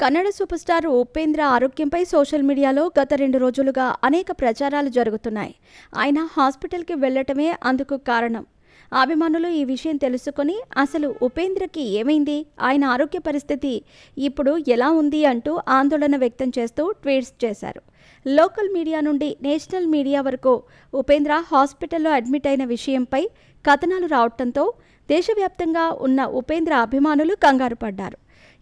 Kannada super star Upendra ఆరోగ్యంపై social మీడియాలో గత 2 రోజులుగా అనేక ప్రచారాలు జరుగుతున్నాయి. ఆయన హాస్పిటల్కి వెళ్లటమే అందుకు కారణం. అభిమానులు ఈ విషయం తెలుసుకొని అసలు ఉపేంద్రకి ఏమైంది, ఆయన ఆరోగ్య పరిస్థితి ఇప్పుడు ఎలా ఉంది అంటూ ఆందోళన వ్యక్తం చేస్తూ ట్వీట్స్ చేశారు. లోకల్ మీడియా నుండి నేషనల్ మీడియా వరకు ఉపేంద్ర హాస్పిటల్లో అడ్మిట్ అయిన విషయంపై కథనాలు రావడంతో దేశవ్యాప్తంగా ఉన్న ఉపేంద్ర అభిమానులు కంగారు పడ్డారు.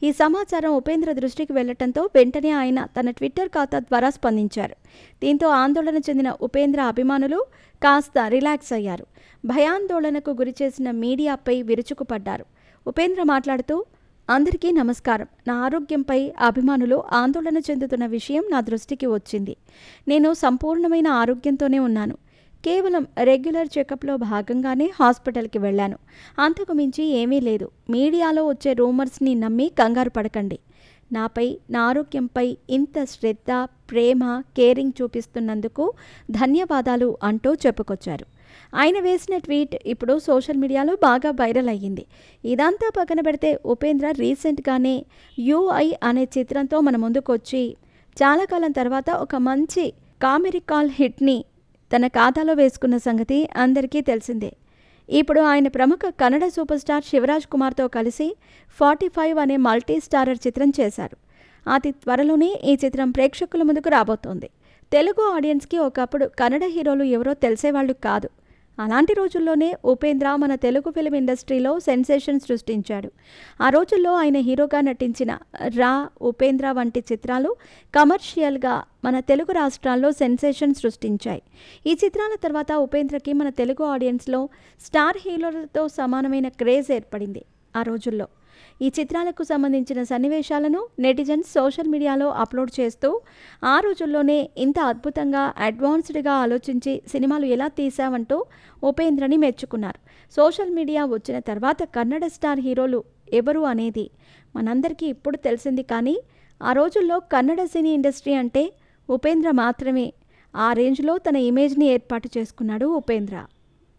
ఈ సమాచారం ఉపేంద్ర దృష్టికి వెళ్లటంతో వెంటనే ఆయన తన ట్విట్టర్ ఖాతా ద్వారా స్పందించారు. దీంతో ఆందోళన చెందిన ఉపేంద్ర అభిమానులు కాస్త రిలాక్స్ అయ్యారు. భయాందోళనకు గురిచేసిన మీడియాపై విరుచుకుపడ్డారు. ఉపేంద్ర మాట్లాడుతూ, అందరికీ నమస్కారం. నా ఆరోగ్యంపై అభిమానులు ఆందోళన చెందుతున్న విషయం నా దృష్టికి వచ్చింది. నేను సంపూర్ణమైన ఆరోగ్యంతోనే ఉన్నాను. కేవలం రెగ్యులర్ చెకప్లో భాగంగానే హాస్పిటల్కి వెళ్ళాను. అంతకు మించి ఏమీ లేదు. మీడియాలో వచ్చే రూమర్స్ని నమ్మి కంగారు పడకండి. నాపై, నా ఆరోగ్యంపై ఇంత శ్రద్ధ, ప్రేమ, కేరింగ్ చూపిస్తున్నందుకు ధన్యవాదాలు అంటూ చెప్పుకొచ్చారు. ఆయన వేసిన ట్వీట్ ఇప్పుడు సోషల్ మీడియాలో బాగా వైరల్ అయ్యింది. ఇదంతా పక్కన పెడితే ఉపేంద్ర రీసెంట్గానే యూఐ అనే చిత్రంతో మన ముందుకొచ్చి చాలా కాలం తర్వాత ఒక మంచి కామెరికాల్ హిట్ని తన ఖాతాలో వేసుకున్న సంగతి అందరికీ తెలిసిందే. ఇప్పుడు ఆయన ప్రముఖ కన్నడ సూపర్ స్టార్ శివరాజ్ కుమార్తో కలిసి 45 అనే మల్టీ స్టారర్ చిత్రం చేశారు. అతి త్వరలోనే ఈ చిత్రం ప్రేక్షకుల ముందుకు రాబోతోంది. తెలుగు ఆడియన్స్కి ఒకప్పుడు కన్నడ హీరోలు ఎవరో తెలిసేవాళ్లు కాదు. అలాంటి రోజుల్లోనే ఉపేంద్ర మన తెలుగు ఫిల్మ్ ఇండస్ట్రీలో సెన్సేషన్ సృష్టించాడు. ఆ రోజుల్లో ఆయన హీరోగా నటించిన రా, ఉపేంద్ర వంటి చిత్రాలు కమర్షియల్గా మన తెలుగు రాష్ట్రాల్లో సెన్సేషన్ సృష్టించాయి. ఈ చిత్రాల తర్వాత ఉపేంద్రకి మన తెలుగు ఆడియన్స్లో స్టార్ హీరోలతో సమానమైన క్రేజ్ ఏర్పడింది. ఆ రోజుల్లో ఈ చిత్రాలకు సంబంధించిన సన్నివేశాలను నెటిజన్స్ సోషల్ మీడియాలో అప్లోడ్ చేస్తూ ఆ రోజుల్లోనే ఇంత అద్భుతంగా అడ్వాన్స్డ్గా ఆలోచించి సినిమాలు ఎలా తీశావంటూ ఉపేంద్రని మెచ్చుకున్నారు. సోషల్ మీడియా వచ్చిన తర్వాత కన్నడ స్టార్ హీరోలు ఎవరు అనేది మనందరికీ ఇప్పుడు తెలిసింది. కానీ ఆ రోజుల్లో కన్నడ సినీ ఇండస్ట్రీ అంటే ఉపేంద్ర మాత్రమే. ఆ రేంజ్లో తన ఇమేజ్ని ఏర్పాటు చేసుకున్నాడు ఉపేంద్ర.